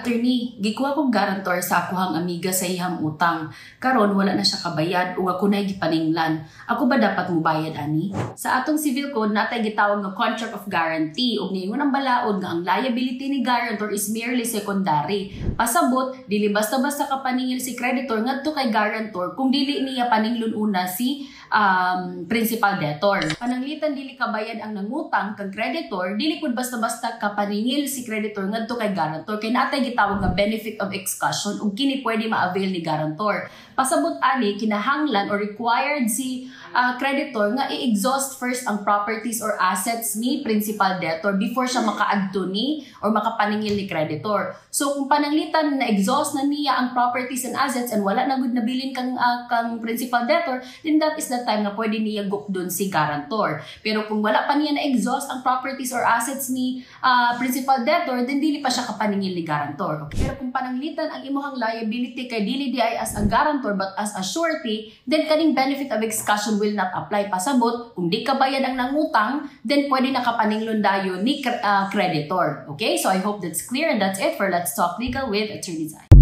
Attorney, gikuha kong garantor sa akuhang amiga sa ihang utang. Karon wala na siya kabayad ug ako nay gipaninglan. Ako ba dapat mubayad ani? Sa atong civil code natay gitawag nga contract of guarantee ug niingon ang balaod nga ang liability ni guarantor is merely secondary. Pasabot, dili basta-basta ka paningil si creditor ngadto kay guarantor kung dili niya paninglon una si principal debtor. Pananglitan dili kabayad ang nangutang kag creditor, dili pud basta-basta ka paningil si creditor ngadto kay guarantor kay natay gitawag nga benefit of excusation ug kini pwede ma-avail ni guarantor. Pasabot ani kinahanglan or required si creditor nga i-exhaust first ang properties or assets ni principal debtor before siya makaadto ni or makapaningil ni creditor. So kung pananglitan na exhaust na niya ang properties and assets and wala na gud nabilin kang principal debtor, then that is the time na pwede niya gukdon si guarantor. Pero kung wala pa niya na exhaust ang properties or assets ni principal debtor, then dili pa siya kapaningil ni guarantor. Pero kung pananglitan ang imuhang liability kay dili di ay as a guarantor but as a surety, then kaning benefit of excusation will not apply. Pasabot, kung di ka bayad ang nangutang, then pwede nakapaninglon dayon ni creditor. Okay? So I hope that's clear and that's it for Let's Talk Legal with Attorney Zai.